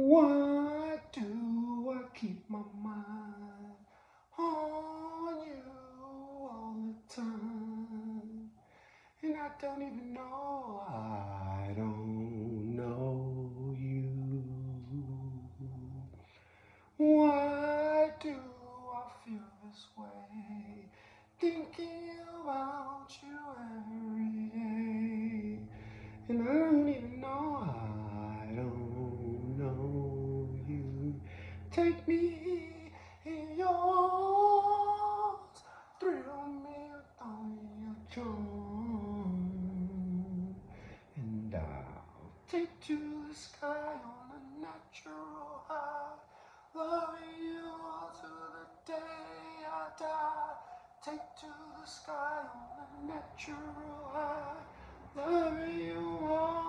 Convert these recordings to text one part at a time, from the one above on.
Why do I keep my mind on you all the time? And I don't even know, I don't know you. Why do I feel this way? Thinking about you every day. And I don't even know, I don't know you. Take me in your arms, thrill me with all your charm. And I'll take to the sky on a natural high, loving you all to the day I die. Take to the sky on a natural high, loving you all.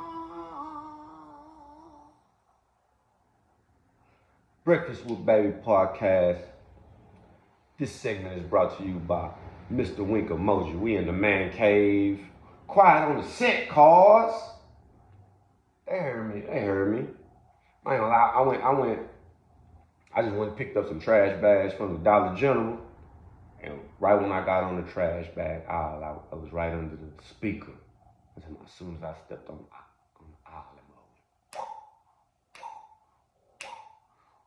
Breakfast with Baby podcast. This segment is brought to you by Mr. Wink Emoji. We in the man cave. Quiet on the set, cause they heard me. I ain't gonna lie, I just went and picked up some trash bags from the Dollar General. And right when I got on the trash bag aisle, I was right under the speaker. As soon as I stepped on the aisle,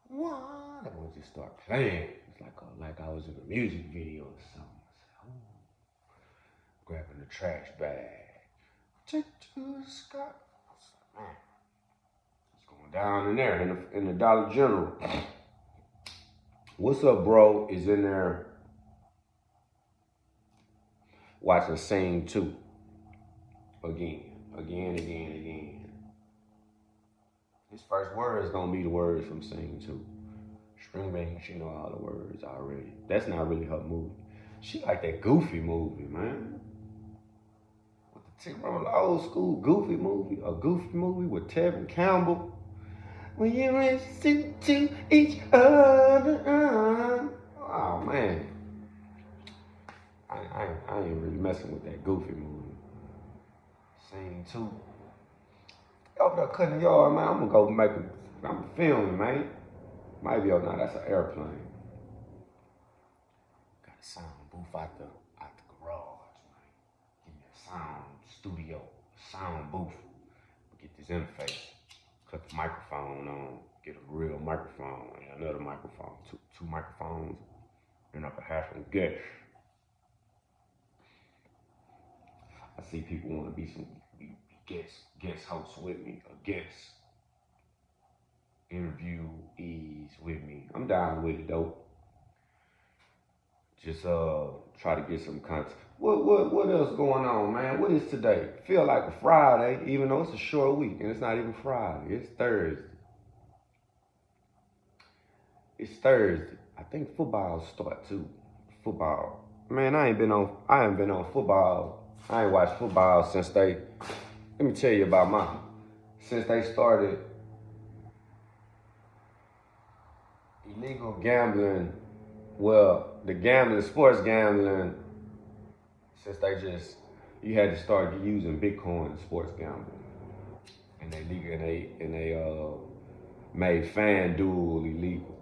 what? That one just started playing. It's like I was in a music video or something. I said, oh. Grabbing the trash bag. Take to the sky. I said, man, it's going down in there in the Dollar General. What's up, bro? Is in there watching Sing 2. Again. His first word is gonna be the words from Sing 2. String Bang, she know all the words already. That's not really her movie. She like that Goofy movie, man. Remember the old school Goofy movie? A Goofy movie with Tevin Campbell. When you listen to each other. Oh man. I ain't really messing with that Goofy movie. Sing 2. Over there cutting the yard, man. I'm gonna go I'm filming, man. Might be now, that's an airplane. Got a sound booth out the garage, man. Give me a sound studio, sound booth. Get this interface. Cut the microphone on. Get a real microphone and another microphone. Two microphones. And I can have some guests. I see people want to be some guest hosts with me, or guest interviewees with me. I'm down with it though. Just try to get some content. What else going on, man? What is today? Feel like a Friday, even though it's a short week, and it's not even Friday. It's Thursday. I think football start too. Football. Man, I haven't been on football. I ain't watched football since let me tell you about since they started illegal gambling, well, the gambling, sports gambling, since you had to start using Bitcoin in sports gambling. And they made FanDuel illegal.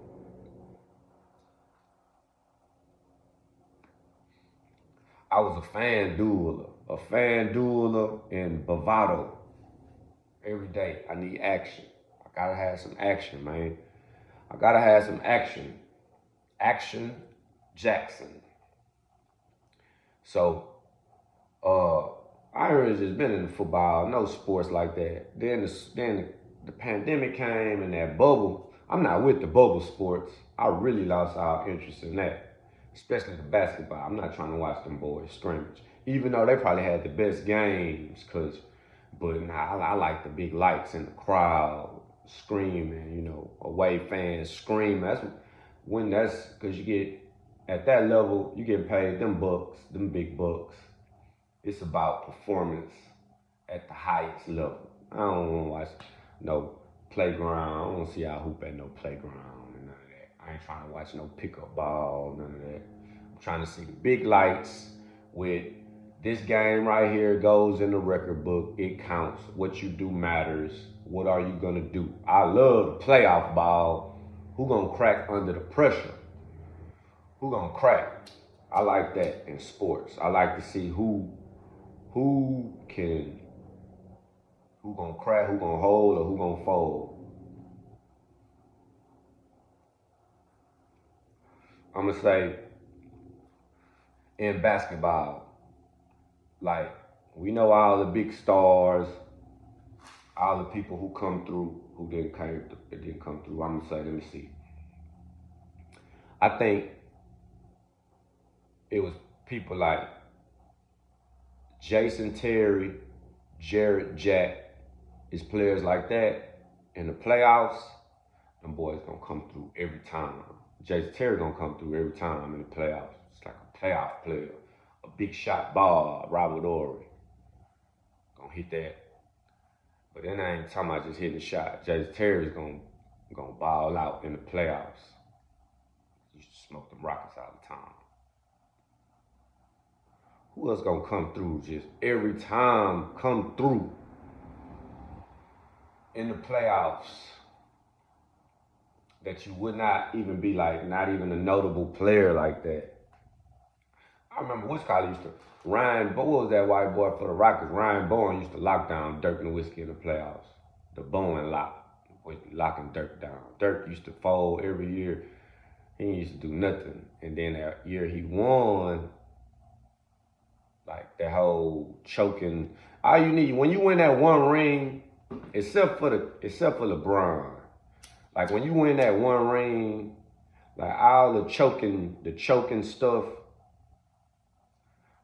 I was a FanDueler in Bovado. Every day, I need action. I gotta have some action, man. I gotta have some action. Action Jackson. So, I really just been in football, no sports like that. Then the pandemic came and that bubble. I'm not with the bubble sports. I really lost all interest in that, especially the basketball. I'm not trying to watch them boys scrimmage, even though they probably had the best games. I like the big lights and the crowd screaming, away fans screaming. That's because you get, at that level, you get paid them big bucks. It's about performance at the highest level. I don't want to watch no playground. I don't want to see y'all hoop at no playground and none of that. I ain't trying to watch no pickup ball, none of that. I'm trying to see the big lights with This game right here goes in the record book. It counts. What you do matters. What are you gonna do? I love playoff ball. Who gonna crack under the pressure? Who gonna crack? I like that in sports. I like to see who can who gonna crack, who gonna hold, or who gonna fold. I'm gonna say in basketball, like we know all the big stars, all the people who come through, who didn't come through. I'm gonna say, let me see. I think it was people like Jason Terry, Jared Jack, it's players like that in the playoffs. Them boys gonna come through every time. Jason Terry gonna come through every time in the playoffs. It's like a playoff player, a big shot ball. Robert Ory gonna hit that. But then I ain't talking about just hitting the shot. Jason Terry's gonna ball out in the playoffs. He used to smoke them Rockets all the time. Who else gonna come through just every time? Come through in the playoffs that you would not even be like, not even a notable player like that. I remember Wisconsin used to, what was that white boy for the Rockets? Ryan Bowen used to lock down Dirk Nowitzki in the playoffs. The Bowen lock, locking Dirk down. Dirk used to fold every year. He used to do nothing. And then that year he won, like that whole choking. All you need, when you win that one ring, except for LeBron, like when you win that one ring, like all the choking stuff,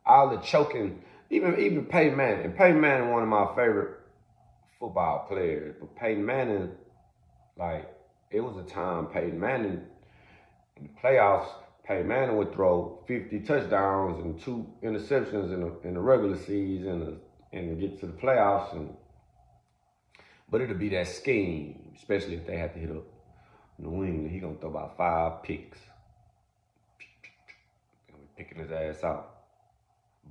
all the choking, even Peyton Manning. And Peyton Manning, one of my favorite football players. But Peyton Manning, like it was a time Peyton Manning in the playoffs, Peyton Manning would throw 50 touchdowns and 2 interceptions in the regular season and get to the playoffs. But it'll be that scheme, especially if they have to hit up New England. He gonna throw about 5 picks. Picking his ass out.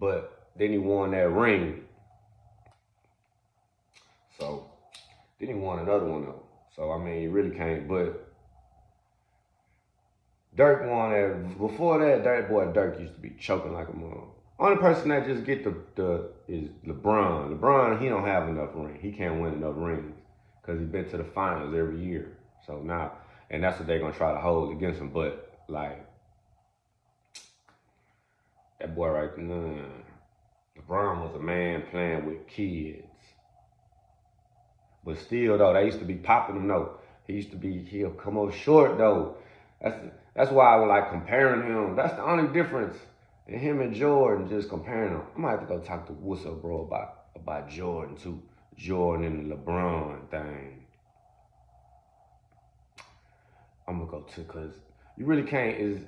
But then he won that ring. So then he won another one though. So I mean, he really can't. But Dirk won that. Before that, Dirk used to be choking like a mom. Only person that just get the is LeBron. LeBron, he don't have enough rings. He can't win enough rings because he's been to the finals every year. So now, and that's what they're gonna try to hold against him. But like that boy right there, LeBron was a man playing with kids. But still though, they used to be popping him though. He'll come up short though. That's why I would like comparing him. That's the only difference in him and Jordan, just comparing them. I might have to go talk to What's Up Bro about Jordan too. Jordan and the LeBron thing. I'm gonna go to, cause you really can't,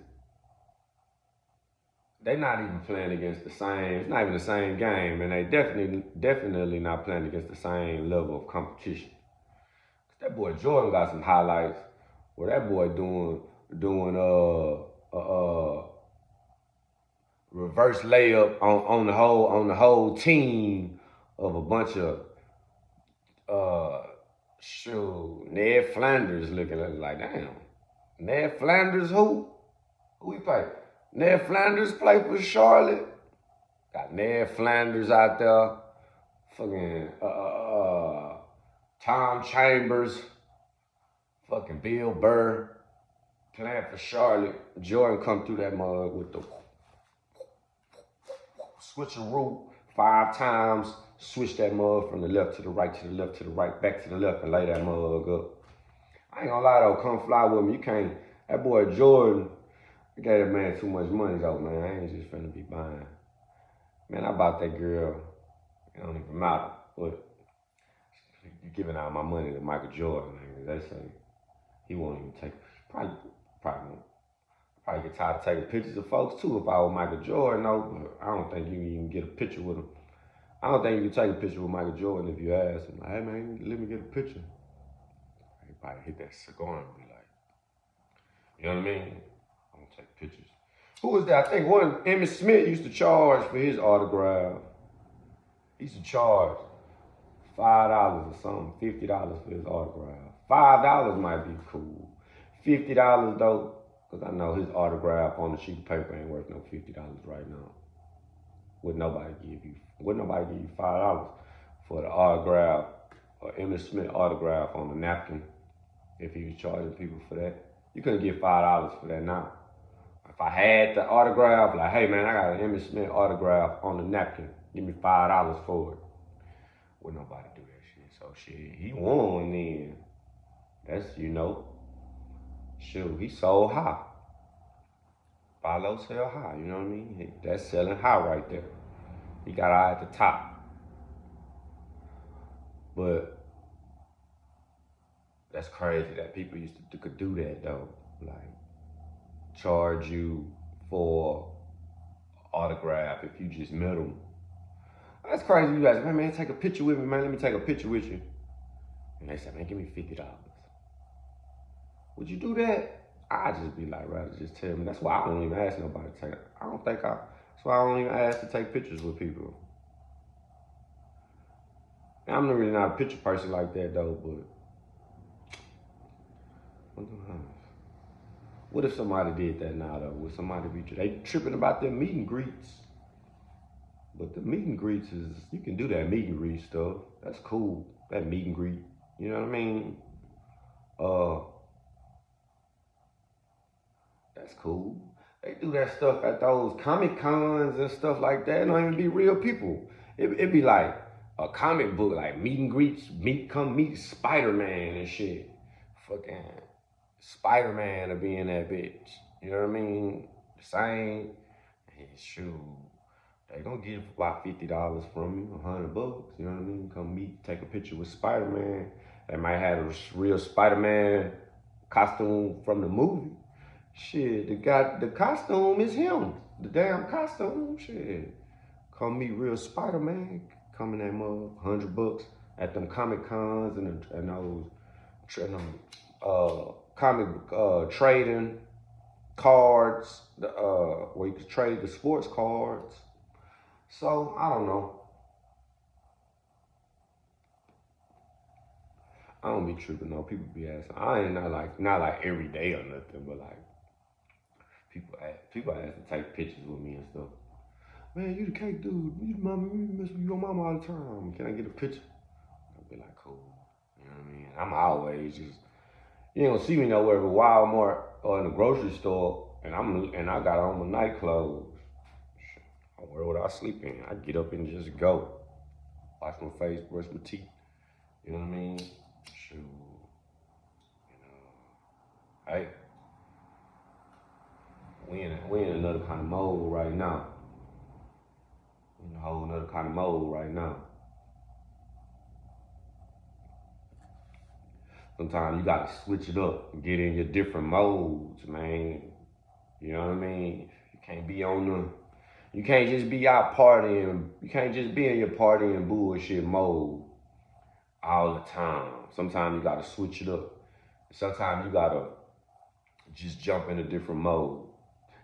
they're not even playing against the same, it's not even the same game, and they definitely not playing against the same level of competition. That boy Jordan got some highlights where that boy doing reverse layup on the whole team of a bunch of Ned Flanders looking like damn. Ned Flanders who? Who he play? Ned Flanders play for Charlotte. Got Ned Flanders out there. Fucking Tom Chambers. Fucking Bill Burr. Playing for Charlotte. Jordan come through that mug with the switcheroo 5 times. Switch that mug from the left to the right, to the left, to the right, back to the left, and lay that mug up. I ain't gonna lie though, come fly with me. You can't, that boy Jordan, I gave that man too much money though, man. I ain't just finna be buying. Man, I bought that girl, it don't even matter, but you giving out my money to Michael Jordan, man. They say he won't even take, probably won't. Probably get tired of taking pictures of folks too if I was Michael Jordan, though, but I don't think you can even get a picture with him. I don't think you can take a picture with Michael Jordan if you ask him, like, hey man, let me get a picture. He probably hit that cigar and be like, you know what I mean? I don't take pictures. Who was that? I think one Emmitt Smith used to charge for his autograph. He used to charge $5 or something, $50 for his autograph. $5 might be cool. $50 though, because I know his autograph on the sheet of paper ain't worth no $50 right now. Would nobody give you $5 for the autograph or Emmitt Smith autograph on the napkin if he was charging people for that? You couldn't get $5 for that now. If I had the autograph, like, hey man, I got an Emmitt Smith autograph on the napkin, give me $5 for it. Would nobody do that shit? So shit, he won then. That's, shoot, he sold high. Buy low, sell high, you know what I mean? That's selling high right there. He got eye at the top. But that's crazy that people could do that though. Like, charge you for autograph if you just met them. That's crazy. You guys, man, take a picture with me, man. Let me take a picture with you. And they said, man, give me $50. Would you do that? I just be like, rather just tell me. That's why I don't even ask nobody to take it. That's why I don't even ask to take pictures with people. And I'm really not a picture person like that though, but what if somebody did that now though? Would somebody they tripping about their meet and greets? But the meet and greets you can do that meet and greet stuff. That's cool. That meet and greet. You know what I mean? That's cool. They do that stuff at those Comic Cons and stuff like that. It don't even be real people. It be like a comic book, like meet and greets, come meet Spider-Man and shit. Fucking Spider-Man to be in that bitch. You know what I mean? The same. And shoot, they gonna get about $50 from you, $100. You know what I mean? Come meet, take a picture with Spider-Man. They might have a real Spider-Man costume from the movie. Shit, the costume is him. The damn costume, shit. Come meet real Spider-Man. Come in that mug, $100 at them Comic Cons and those comic trading cards, where you could trade the sports cards. So I don't know. I don't be tripping though. People be asking. I ain't not like every day or nothing, but like people ask to take pictures with me and stuff. Man, you the cake dude. You the mama, you mess with your mama all the time. Can I get a picture? I'll be like, cool. You know what I mean? I'm always just, you ain't gonna see me nowhere but Walmart or in the grocery store, and I got on my night clothes. Where would I sleep in? I get up and just go. Wash my face, brush my teeth. You know what I mean? Shoot. Hey. We in another kind of mode right now. In a whole another kind of mode right now. Sometimes you gotta switch it up and get in your different modes, man. You know what I mean? You can't just be out partying. You can't just be in your partying bullshit mode all the time. Sometimes you gotta switch it up. Sometimes you gotta just jump in a different mode.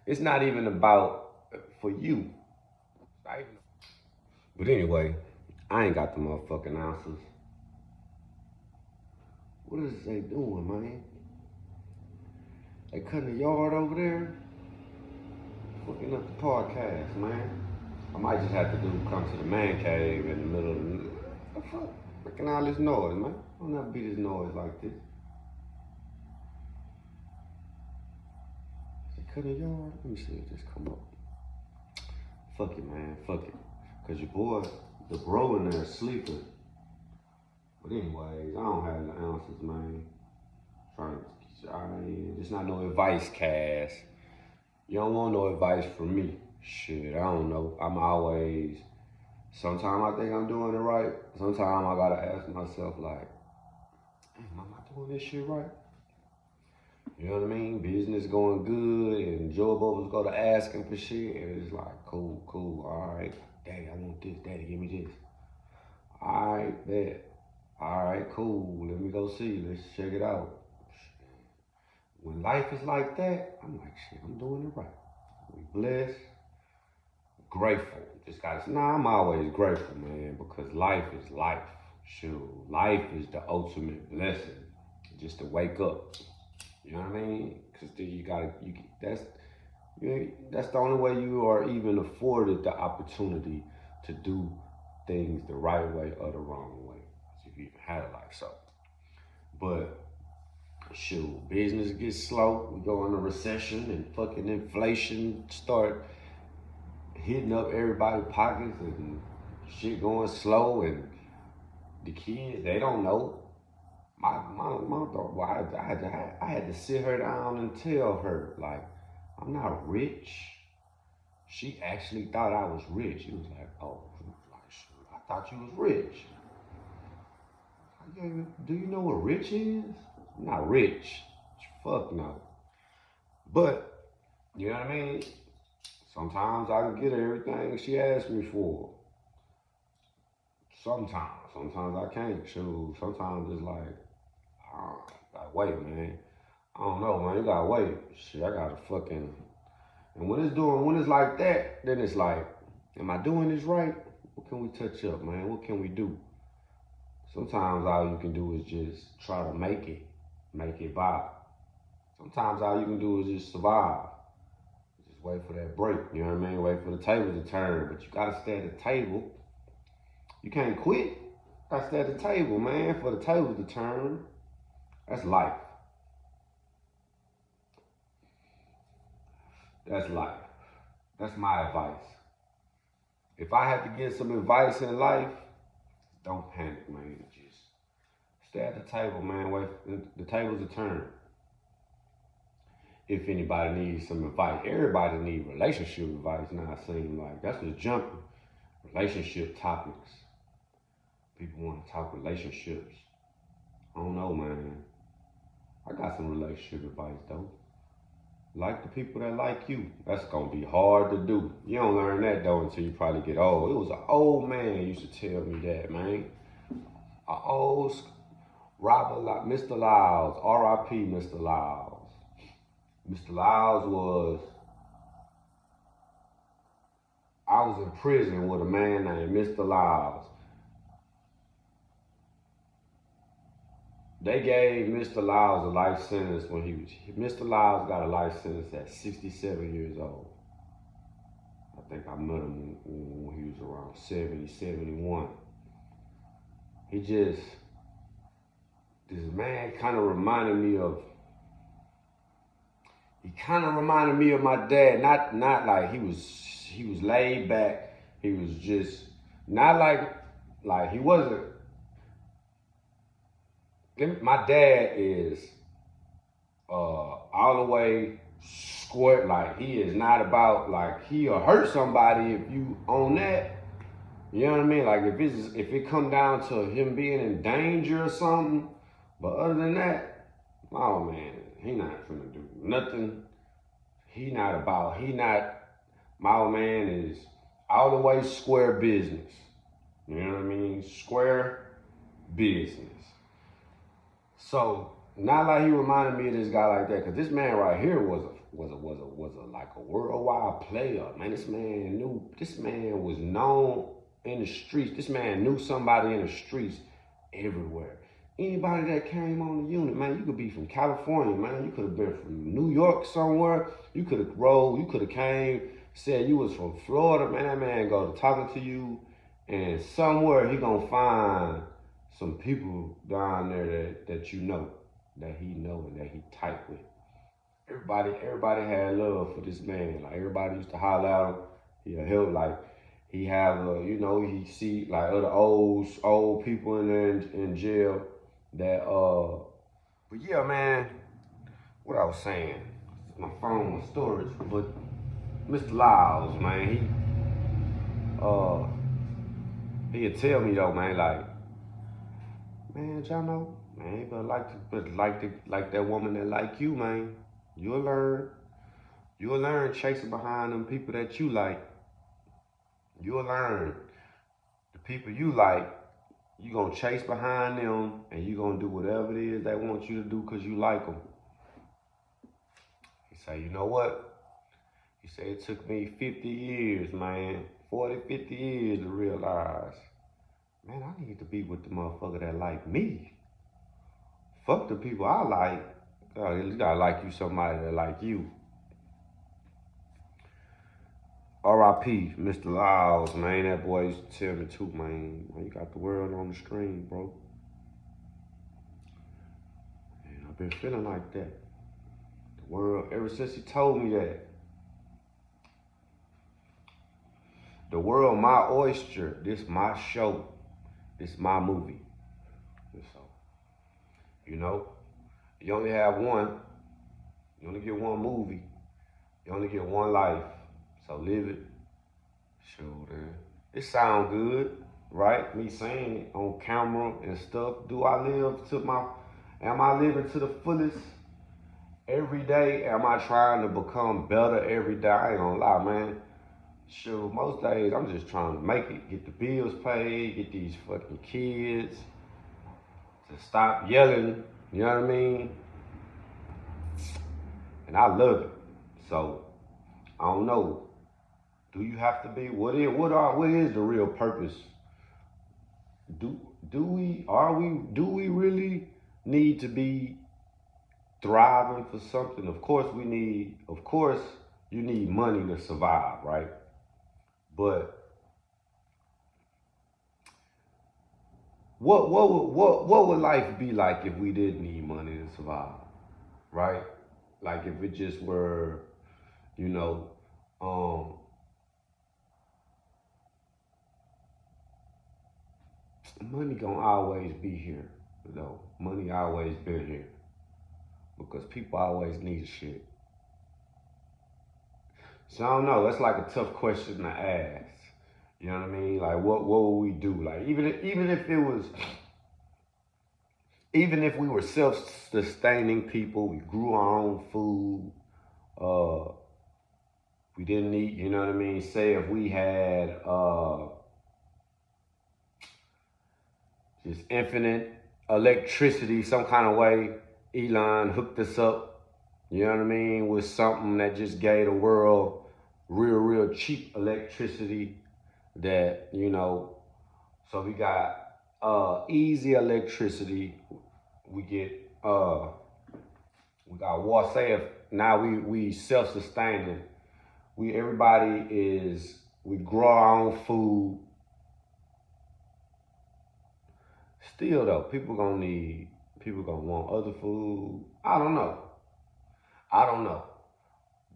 It's not even about for you. Right? But anyway, I ain't got the motherfucking answers. What is they doing, man? They cutting the yard over there? Fucking up the podcast, man. I might just have to come to the man cave in the middle of the... What the fuck? Freaking all this noise, man. I don't ever be this noise like this. Is it cutting the yard? Let me see if this come up. Fuck it, man. Fuck it. Cause your boy, the bro in there is sleeping. But anyways, I don't have the answers, man. It's not no advice cast. You don't want no advice from me. Shit, I don't know. Sometimes I think I'm doing it right. Sometimes I gotta ask myself like, am I doing this shit right? You know what I mean? Business going good and Joe Bubbles go to asking for shit and it's like, cool, all right. Daddy, I want this. Daddy, give me this. All right, bet. All right, cool. Let me go see. Let's check it out. When life is like that, I'm like, shit, I'm doing it right. We blessed, grateful. Just got I'm always grateful, man, because life is life. Shoot, life is the ultimate blessing. Just to wake up. You know what I mean? Because then that's the only way you are even afforded the opportunity to do things the right way or the wrong way. If you even had a life, so. But shoot, business gets slow. We go into recession and fucking inflation start hitting up everybody's pockets and shit going slow, and the kids, they don't know. My daughter, well, I had to sit her down and tell her, like, I'm not rich. She actually thought I was rich. She was like, oh, I thought you was rich. Do you know what rich is? I'm not rich. Fuck no. But, you know what I mean? Sometimes I can get her everything she asks me for. Sometimes I can't. Shoot, sometimes it's like, wait, man. I don't know, man. You gotta wait. Shit, I gotta fucking. And when it's like that, then it's like, am I doing this right? What can we touch up, man? What can we do? Sometimes all you can do is just try to make it by. Sometimes all you can do is just survive. Just wait for that break, you know what I mean? Wait for the table to turn, but you gotta stay at the table. You can't quit. You gotta stay at the table, man, for the table to turn. That's life. That's life. That's my advice. If I had to get some advice in life, don't panic, man. Just stay at the table, man. Wait for the tables to turn. If anybody needs some advice, everybody needs relationship advice now, it seems like. That's just jumping. Relationship topics. People want to talk relationships. I don't know, man. I got some relationship advice, though. Like the people that like you. That's gonna be hard to do. You don't learn that though until you probably get old. It was an old man used to tell me that, man. An old Robert, Mr. Lyles, R.I.P. Mr. Lyles. Mr. Lyles I was in prison with a man named Mr. Lyles. They gave Mr. Lyles a life sentence Mr. Lyles got a life sentence at 67 years old. I think I met him when he was around 70, 71. This man kind of reminded me of my dad. Not like he was laid back. He was just not like he wasn't. My dad is all the way square. Like, he is not about, like, he'll hurt somebody if you own that. You know what I mean? Like, if it come down to him being in danger or something. But other than that, oh man, he not finna do nothing. My old man is all the way square business. You know what I mean? Square business. So, not like he reminded me of this guy like that, because this man right here was a worldwide player. Man, this man was known in the streets. This man knew somebody in the streets everywhere. Anybody that came on the unit, man, you could be from California, man. You could have been from New York somewhere. You could have came, said you was from Florida, man. That man go to talking to you, and somewhere he gonna find some people down there that you know, that he know and that he tight with. Everybody had love for this man. Like, everybody used to holler at him. He'll help, like, he have he see like other old people in there in jail that but yeah, man, what I was saying, my phone was storage, but Mr. Lyles, man, he'd tell me though, man, like, man, Jono, man, you better like that woman that like you, man. You'll learn chasing behind them people that you like. You'll learn the people you like. You gonna chase behind them, and you gonna do whatever it is they want you to do because you like them. He say, you know what? He said it took me 50 years, man. 40, 50 years to realize, man, I need to be with the motherfucker that like me. Fuck the people I like. You gotta like you somebody that like you. R.I.P. Mr. Lyles, man. That boy used to tell me too, man. You got the world on the screen, bro. And I've been feeling like that. The world, ever since he told me that. The world, my oyster. This my show. This my movie. And so, you know, you only have one. You only get one movie. You only get one life. So live it. Sure, man. It sound good, right? Me saying it on camera and stuff. Am I living to the fullest every day? Am I trying to become better every day? I ain't gonna lie, man. Sure, most days I'm just trying to make it, get the bills paid, get these fucking kids to stop yelling, you know what I mean? And I love it. So, I don't know. Do you have to be? What is the real purpose? Do we really need to be thriving for something? Of course you need money to survive, right? But what would life be like if we didn't need money to survive? Right? Like if it just were, you know, money gonna always be here, though. Money always been here because people always need shit. So I don't know. That's like a tough question to ask. You know what I mean? Like what would we do? Like even if we were self-sustaining people, we grew our own food. We didn't eat. You know what I mean? Say if we had just infinite electricity, some kind of way, Elon hooked us up, you know what I mean, with something that just gave the world real cheap electricity that, you know, so we got easy electricity. We got water. Say if now we self-sustaining, we grow our own food. Still though, people gonna want other food. I don't know.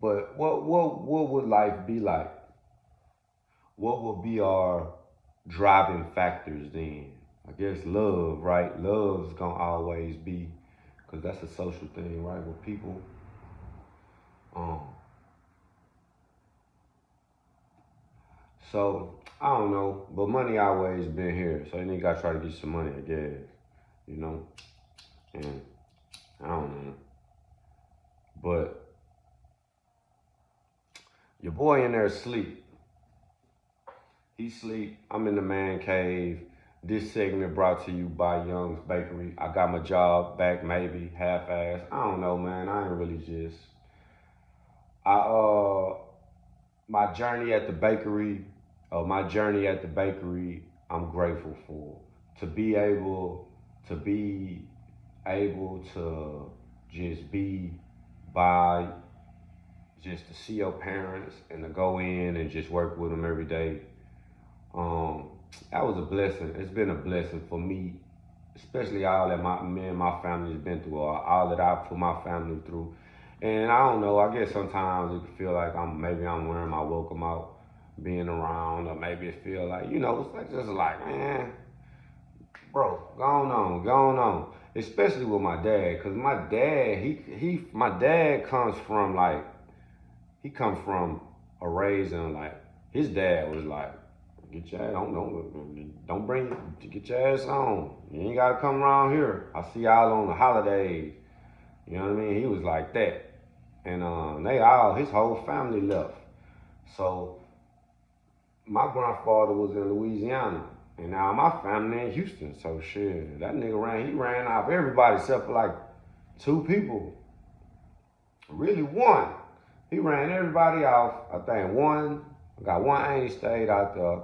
But what would life be like? What would be our driving factors then? I guess love, right? Love's gonna always be, cause that's a social thing, right? With people, um. So I don't know, but money always been here. So you nigga gotta try to get some money, I guess. You know, and I don't know, but your boy in there asleep. He sleep. I'm in the man cave. This segment brought to you by Young's Bakery. I got my job back, maybe half-ass. I don't know, man. I ain't really just. My journey at the bakery. I'm grateful for to be able to just be by, just to see your parents and to go in and just work with them every day. That was a blessing. It's been a blessing for me, especially all that me and my family's been through, or all that I put my family through. And I don't know. I guess sometimes it can feel like I'm wearing my welcome out, being around, or maybe it feel like, you know, it's like just like, man, bro, go on. Especially with my dad, cause my dad comes from like, he comes from a raising like, his dad was like, get your ass don't get your ass on. You ain't gotta come around here. I see y'all on the holidays. You know what I mean? He was like that. And his whole family left. So my grandfather was in Louisiana. And now my family in Houston. So shit, that nigga ran off everybody except for like 2 people. Really one. He ran everybody off. I think I got one auntie stayed out there,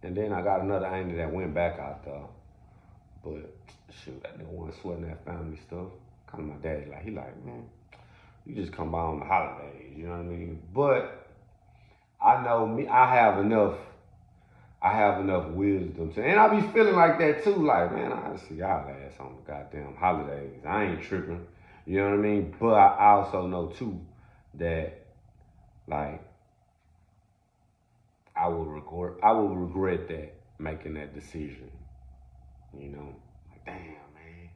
and then I got another auntie that went back out there. But shoot, that nigga wasn't sweating that family stuff. Kind of my daddy, like, he like, man, you just come by on the holidays, you know what I mean? But I know me, I have enough wisdom to, and I be feeling like that too, like, man, I see y'all ass on the goddamn holidays. I ain't tripping, you know what I mean? But I also know too that, like, I will regret that, making that decision, you know? Like, damn, man,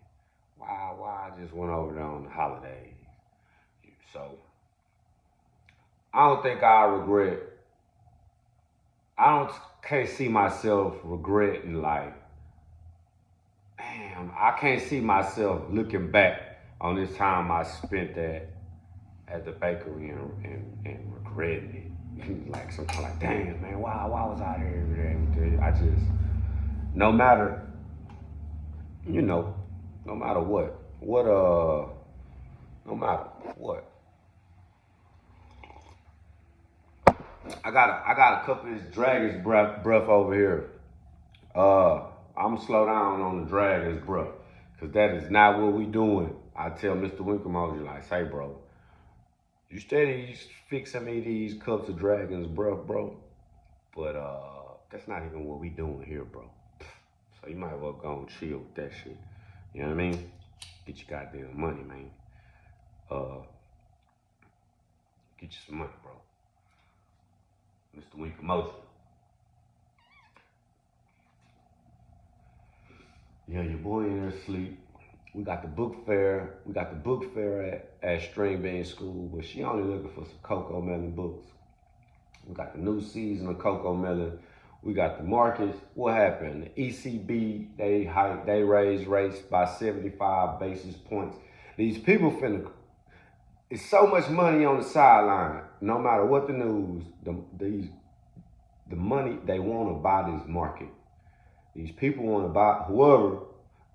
why I just went over there on the holidays? So, I don't think I regret, I don't, can't see myself regretting, like, damn, I can't see myself looking back on this time I spent at the bakery and regretting it. Like some kind of like, damn man, why was I there every day? I just, no matter, you know, no matter no matter what. I got a couple of this dragon's breath over here. I'm gonna slow down on the dragon's breath, cause that is not what we doing. I tell Mr. Winkelmoji, like, say, bro, you steady fixing me these cups of dragon's breath, bro. But that's not even what we doing here, bro. So you might as well go and chill with that shit. You know what I mean? Get your goddamn money, man. Get you some money, bro. Mr. Winkelmoji. Yeah, your boy in there asleep. We got the book fair. We got the book fair at String Bean School, but she only looking for some Coco Melon books. We got the new season of Coco Melon. We got the markets. What happened? The ECB, they raised rates by 75 basis points. These people it's so much money on the sideline. No matter what the news, the money, they want to buy this market. These people want to buy,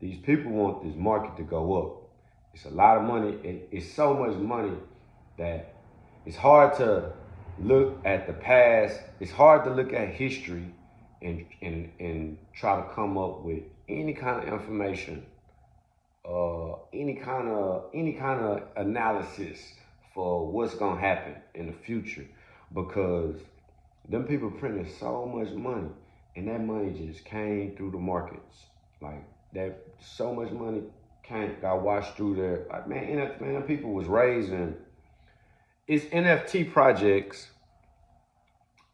these people want this market to go up. It's a lot of money. It's so much money that it's hard to look at the past. It's hard to look at history and try to come up with any kind of information, any kind of analysis for what's gonna happen in the future, because them people printed so much money, and that money just came through the markets. Like that, so much money got washed through there. Like man, people was raising. It's NFT projects.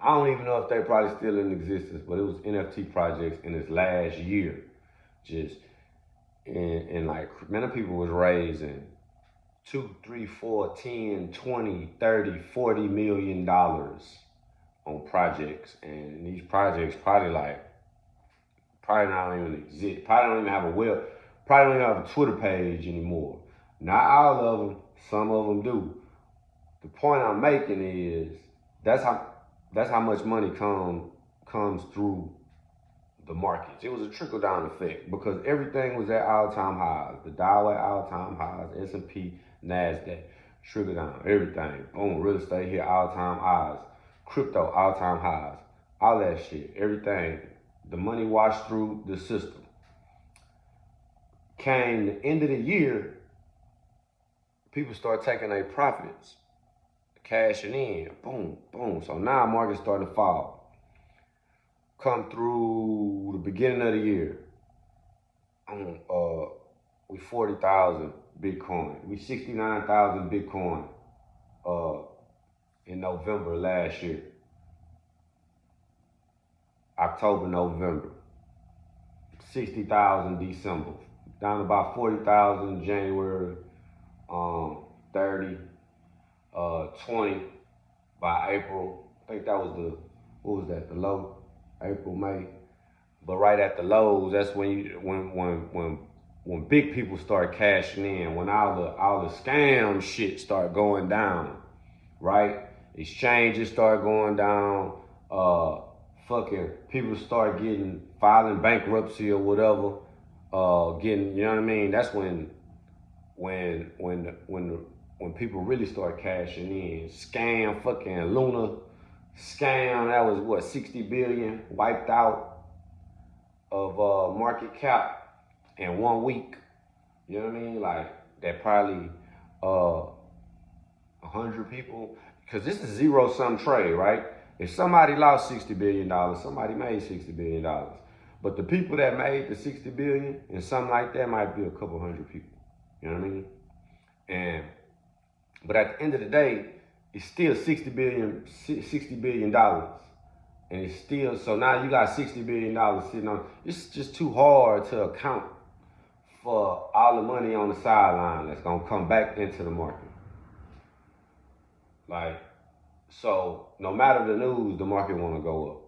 I don't even know if they probably still in existence, but it was NFT projects in this last year. Just and like many people was raising 2, 3, 4, 10, 20, 30, 40 million dollars on projects, and these projects probably not even exist. Probably don't even have probably don't even have a Twitter page anymore. Not all of them, some of them do. The point I'm making is that's how much money comes through the markets. It was a trickle down effect because everything was at all-time highs. The Dow at all-time highs, S&P, NASDAQ, trickle down, everything. Boom, real estate here, all-time highs. Crypto, all-time highs. All that shit, everything. The money washed through the system. Came the end of the year, people start taking their profits, cashing in, boom, boom. So now market's starting to fall. Come through the beginning of the year, we 40,000 Bitcoin. We 69,000 Bitcoin in November last year. October, November. 60,000 December. Down to about 40,000 January, 30, 20 by April. I think that was the low? April, May. But right at the lows, that's when big people start cashing in, when all the scam shit start going down, right? Exchanges start going down, fucking people start filing bankruptcy or whatever, you know what I mean? That's when when people really start cashing in. Scam fucking Luna. Scam, that was what, 60 billion wiped out of market cap in 1 week. You know what I mean? Like, that probably 100 people, because this is zero-sum trade, right? If somebody lost $60 billion, somebody made $60 billion. But the people that made the 60 billion and something like that might be a couple hundred people. You know what I mean? But at the end of the day, it's still $60 billion. And it's still, so now you got $60 billion sitting on, it's just too hard to account for all the money on the sideline that's gonna come back into the market. Like, so no matter the news, the market wanna go up.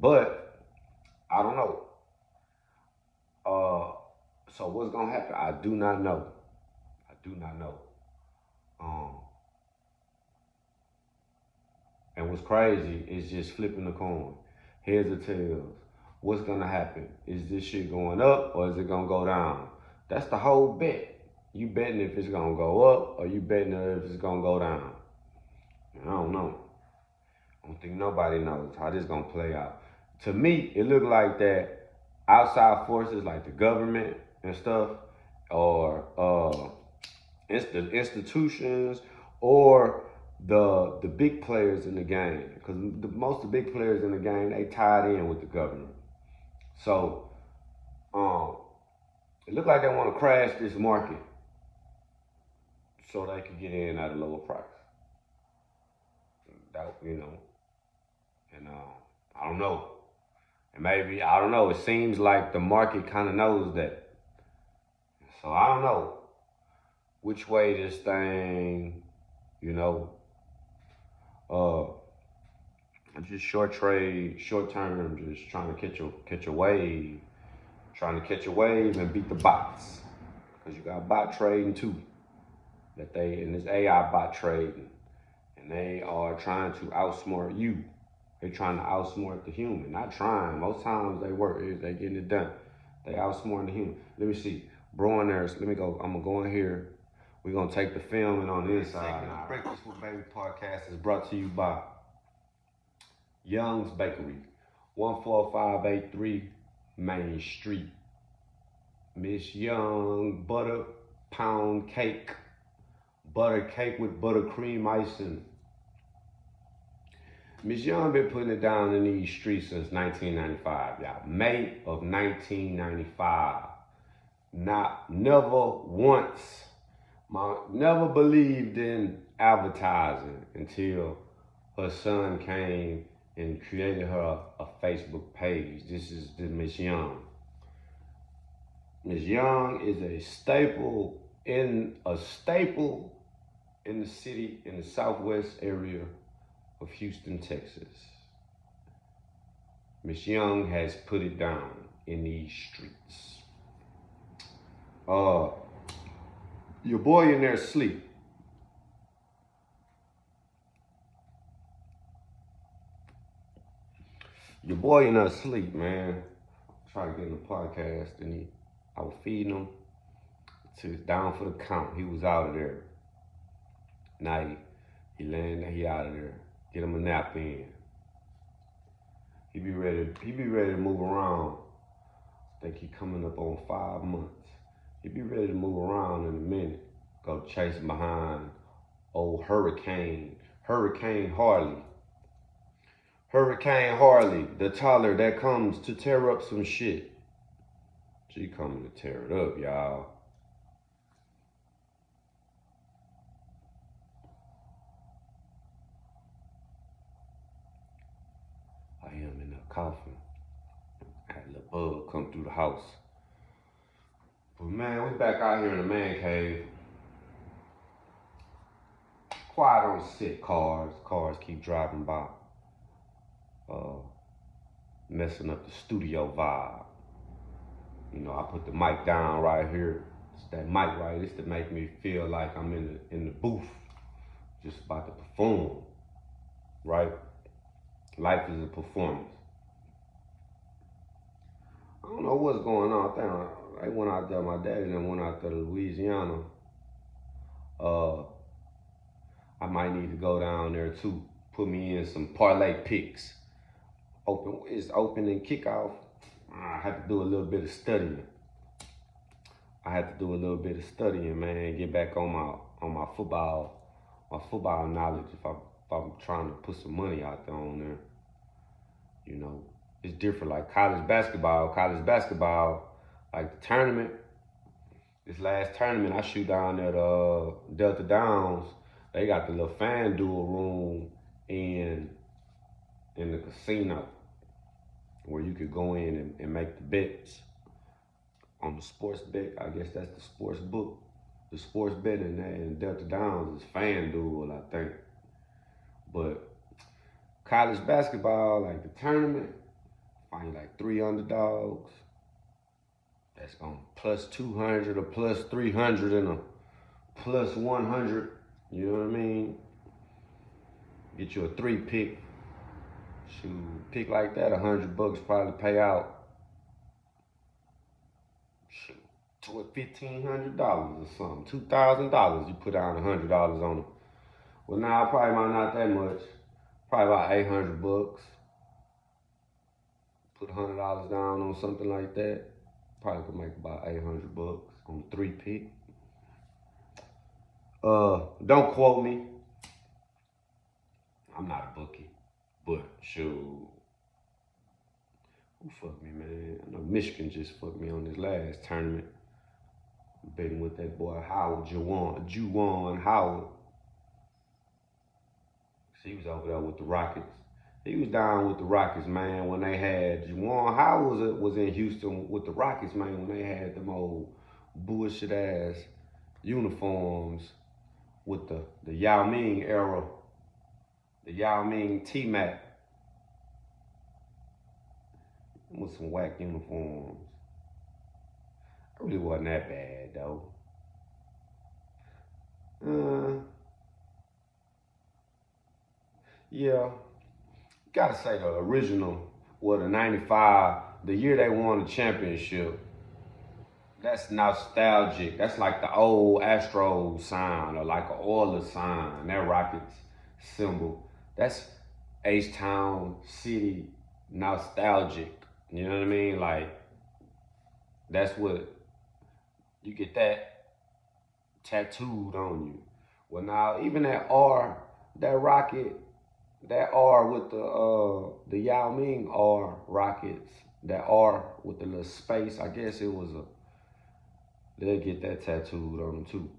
But I don't know. So what's gonna happen? I do not know. I do not know. And what's crazy is just flipping the coin. Heads or tails. What's gonna happen? Is this shit going up or is it gonna go down? That's the whole bet. You betting if it's gonna go up or you betting if it's gonna go down. I don't know. I don't think nobody knows how this gonna play out. To me, it looked like that outside forces like the government and stuff, or institutions, or the big players in the game, because most of the big players in the game, they tied in with the government. So it looked like they want to crash this market so they can get in at a lower price. That, you know, and I don't know. And maybe, I don't know, it seems like the market kind of knows that. So I don't know which way this thing, you know, just short trade, short term, just trying to catch a wave, and beat the bots, because you got bot trading too. That they in this AI bot trading, and they are trying to outsmart you. They're trying to outsmart the human. Not trying. Most times they work. They getting it done. They outsmarting the human. Let me see. Bro in there. Let me go. I'm gonna go in here. We're gonna take the film and on the inside. Breakfast with Baby podcast is brought to you by Young's Bakery, 14583 Main Street. Miss Young butter pound cake. Butter cake with buttercream icing. Miss Young been putting it down in these streets since 1995, y'all. May of 1995. Never believed in advertising until her son came and created her a Facebook page. This is the Miss Young. Miss Young is a staple in the city, in the southwest area of Houston, Texas. Miss Young has put it down in these streets. Your boy in there asleep. Your boy in there asleep, man. Try to get in the podcast, and I was feeding him. So he's down for the count. He was out of there. Now he laying there, he out of there. Get him a nap in. He be ready to move around. I think he coming up on 5 months. He be ready to move around in a minute. Go chasing behind old Hurricane Harley. Hurricane Harley, the toddler that comes to tear up some shit. She coming to tear it up, y'all. I am in a coffin. I had a little bug come through the house. But man, we back out here in the man cave. Quiet on set. Cars keep driving by. Messing up the studio vibe. You know, I put the mic down right here. It's that mic right. It's to make me feel like I'm in the booth, just about to perform. Right? Life is a performance. I don't know what's going on. I think I went out there. My daddy and went out there to Louisiana Uh, I might need to go down there too. Put me in some parlay picks. It's open and kickoff. I have to do a little bit of studying. Man. Get back on my football knowledge. If I'm trying to put some money out there on there, you know, it's different. Like college basketball, like the tournament. This last tournament, I shoot down at Delta Downs. They got the little FanDuel room in the casino where you could go in and make the bets on the sports bet. I guess that's the sports book. The sports bet in Delta Downs is FanDuel, I think. But college basketball, like the tournament, find like 3 underdogs. That's on plus 200 or plus 300 and a plus 100. You know what I mean? Get you a 3-pick. Shoot, pick like that, $100 probably pay out. Shoot, to $1,500 or something. $2,000. You put down $100 on them. Well, now probably might not that much. Probably about $800. Put $100 down on something like that. Probably could make about $800 on 3-pick. Don't quote me. I'm not a bookie, but shoot. Who fucked me, man? I know Michigan just fucked me on this last tournament. Betting with that boy Howard, Juwan Howard. He was over there with the Rockets. He was down with the Rockets, man, when they had Juwan Howard was in Houston with the Rockets, man, when they had them old bullshit ass uniforms with the Yao Ming era, the Yao Ming T-Mac with some whack uniforms. It really wasn't that bad though. Yeah, gotta say the original, well, the 95, the year they won the championship, that's nostalgic. That's like the old Astros sign or like an Oilers sign, that Rockets symbol. That's H-Town City nostalgic. You know what I mean? Like, that's what, you get that tattooed on you. Well, now, even that Rocket, that R with the Yao Ming R Rockets, that R with the little space, I guess it was they'll get that tattooed on them too.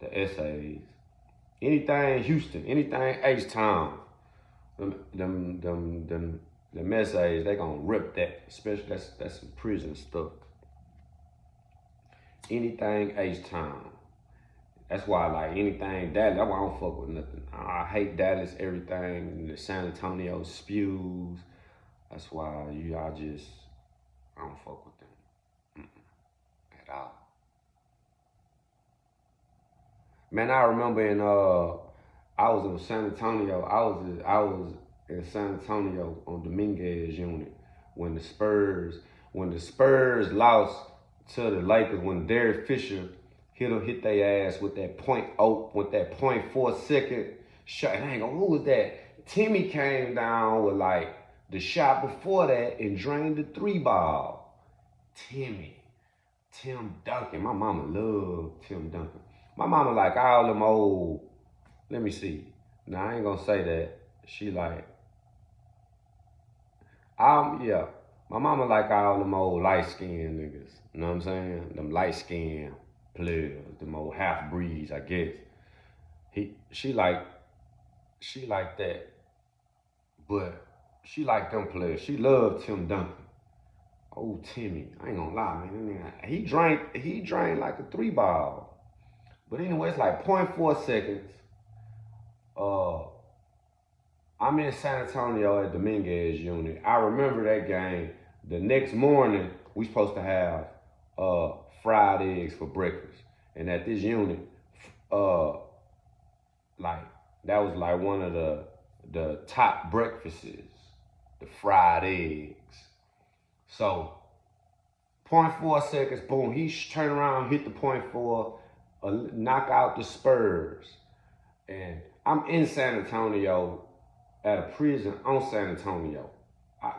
The essays. Anything Houston, anything H-Town, them essays, they gonna rip that. Especially that's some prison stuff. Anything H-Town. That's why I like anything Dallas. That's why I don't fuck with nothing. I hate Dallas, everything. The San Antonio spews. That's why I don't fuck with them at all. Man, I remember I was in San Antonio. I was in San Antonio on Dominguez unit when the Spurs lost to the Lakers, when Derek Fisher hit their ass with that .4 second shot. Hang on, who was that? Timmy came down with like the shot before that and drained the 3-ball. Tim Duncan. My mama loved Tim Duncan. My mama like all them old, let me see. Now I ain't gonna say that. She like, yeah. My mama like all them old light-skinned niggas. You know what I'm saying? Them light-skinned players, them old half-breeds, I guess. She like that. But she like them players. She loved Tim Duncan. Oh, Timmy. I ain't gonna lie, man. He drank like a 3-ball. But anyway, it's like .4 seconds. I'm in San Antonio at Dominguez unit. I remember that game. The next morning, we supposed to have fried eggs for breakfast. And at this unit, like that was like one of the top breakfasts, the fried eggs. So, .4 seconds, boom, he turned around, hit the .4. knock out the Spurs. And I'm in San Antonio at a prison on San Antonio.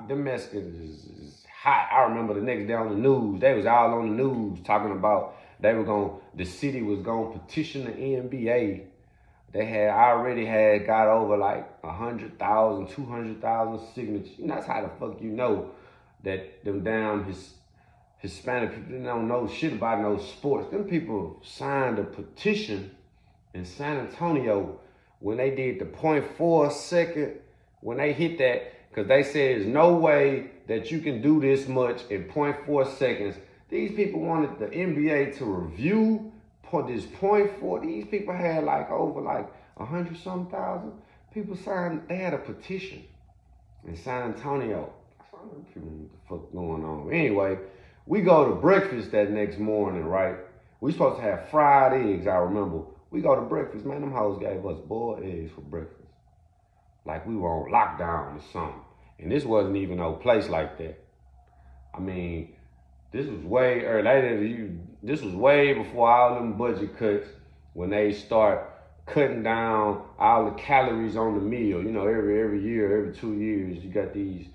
Them Mexicans is hot. I remember the next day on the news, they was all on the news talking about the city was gonna petition the NBA. They had already had got over like 100,000, 200,000 signatures. And that's how the fuck you know that them damn Hispanic people don't know shit about no sports. Them people signed a petition in San Antonio when they did the .4 second, when they hit that, because they said there's no way that you can do this much in .4 seconds. These people wanted the NBA to review this .4. These people had like over like 100-some thousand people signed. They had a petition in San Antonio. What the fuck going on? Anyway, we go to breakfast that next morning, right? We supposed to have fried eggs, I remember. We go to breakfast, man, them hoes gave us boiled eggs for breakfast. Like we were on lockdown or something. And this wasn't even no place like that. I mean, this was way early. This was way before all them budget cuts, when they start cutting down all the calories on the meal. You know, every year, every 2 years, you got these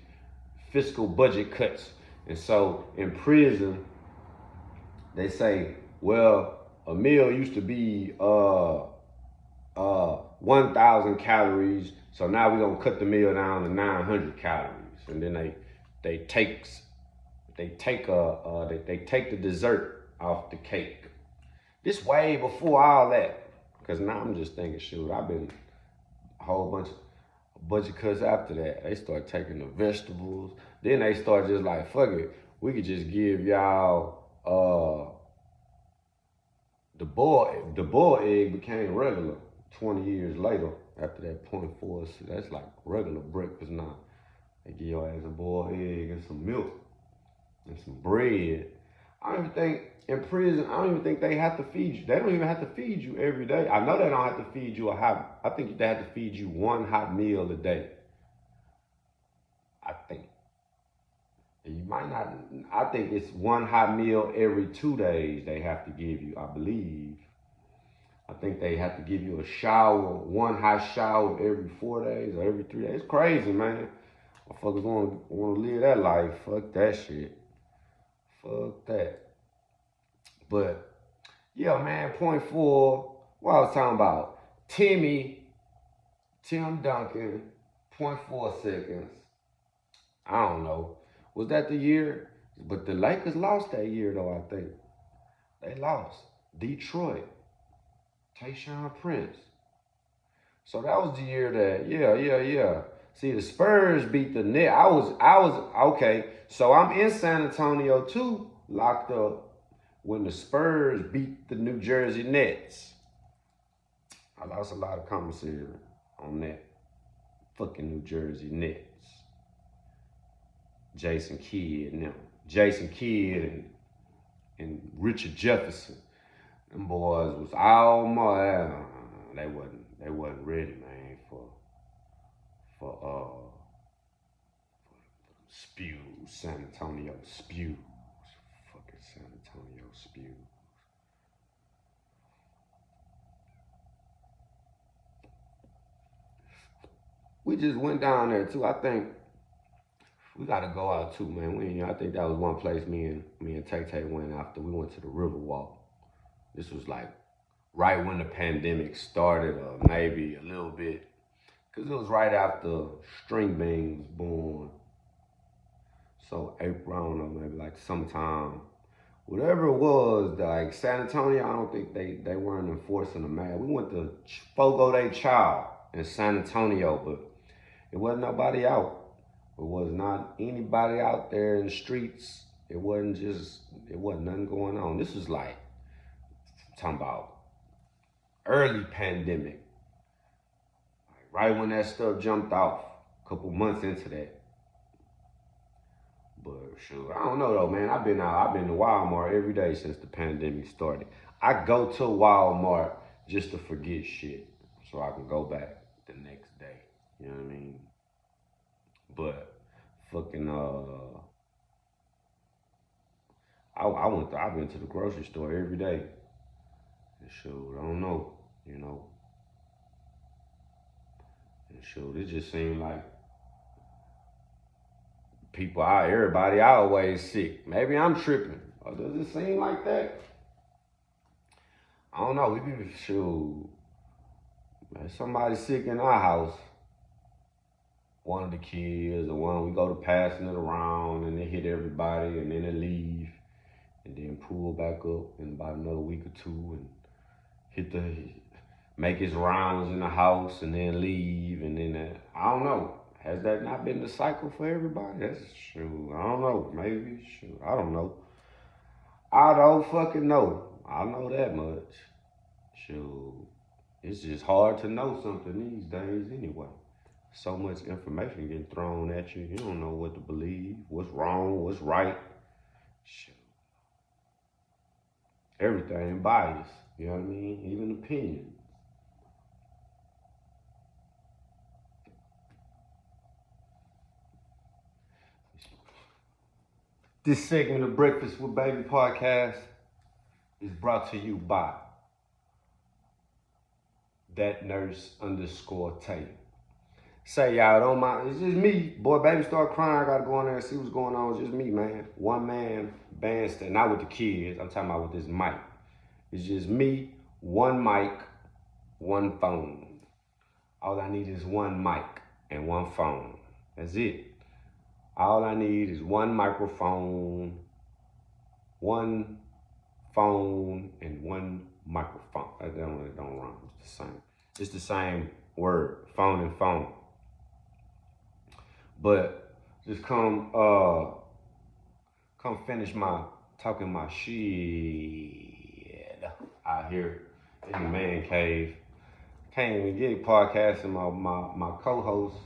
fiscal budget cuts. And so in prison, they say, well, a meal used to be 1,000 calories, so now we're gonna cut the meal down to 900 calories, and then they take the dessert off the cake. This way before all that, because now I'm just thinking, shoot, I've been a whole bunch of budget cuts after that. They start taking the vegetables, then they start just like, fuck it, we could just give y'all the boiled egg became regular 20 years later after that .4. That's like regular breakfast now. They give your ass a boiled egg and some milk and some bread. I don't even think in prison, I don't even think they have to feed you. They don't even have to feed you every day. I know they don't have to feed you I think they have to feed you one hot meal a day. I think. You might not, I think it's one hot meal every 2 days they have to give you, I believe. I think they have to give you a shower, one hot shower every 4 days or every 3 days. It's crazy, man. Motherfuckers want to live that life. Fuck that shit. Fuck that. But, yeah, man, .4, what I was talking about. Tim Duncan, .4 seconds. I don't know. Was that the year? But the Lakers lost that year, though, I think. They lost. Detroit. Tayshaun Prince. So that was the year that, yeah. See, the Spurs beat the Nets. I was, okay. So I'm in San Antonio, too, locked up when the Spurs beat the New Jersey Nets. I lost a lot of commentary on that fucking New Jersey Nets. Jason Kidd and Richard Jefferson. Them boys was all my they wasn't ready, man, for spews, San Antonio spews. Fucking San Antonio spews. We just went down there too. I think we gotta go out too, man. I think that was one place me and Tay Tay went after we went to the Riverwalk. This was like right when the pandemic started, or maybe a little bit, because it was right after String Bean was born. So April, I don't know, maybe like sometime, whatever it was, like San Antonio, I don't think they weren't enforcing the mask. We went to Fogo de Chao in San Antonio, but it wasn't nobody out. It was not anybody out there in the streets. It wasn't nothing going on. This was like, talking about early pandemic. Like right when that stuff jumped off, a couple months into that. But sure, I don't know though, man. I've been to Walmart every day since the pandemic started. I go to Walmart just to forget shit, so I can go back the next day. You know what I mean? But fucking I've been to the grocery store every day. Shoot, I don't know, you know. And shoot, it just seemed like everybody always sick. Maybe I'm tripping. Or does it seem like that? I don't know. We be, shoot, man, somebody sick in our house. One of the kids, or one we go to passing it around and they hit everybody and then they leave and then pull back up in about another week or two and make his rounds in the house and then leave and then I don't know. Has that not been the cycle for everybody? That's true. I don't know. Maybe. Shoot. I don't know. I don't fucking know. I know that much. Shoot. It's just hard to know something these days anyway. So much information getting thrown at you. You don't know what to believe, what's wrong, what's right. Shoot. Everything biased. You know what I mean? Even opinions. This segment of Breakfast with Baby podcast is brought to you by that nurse _ Taylor. Say y'all don't mind. It's just me. Boy, baby start crying. I gotta go in there and see what's going on. It's just me, man. One man bandstand. Not with the kids. I'm talking about with this mic. It's just me, one mic, one phone. All I need is one mic and one phone. That's it. All I need is one microphone, one phone, and one microphone. That don't rhyme. It's the same. It's the same word, phone and phone. But just come finish talking my shit out here in the man cave. Can't even get podcasting my co-host.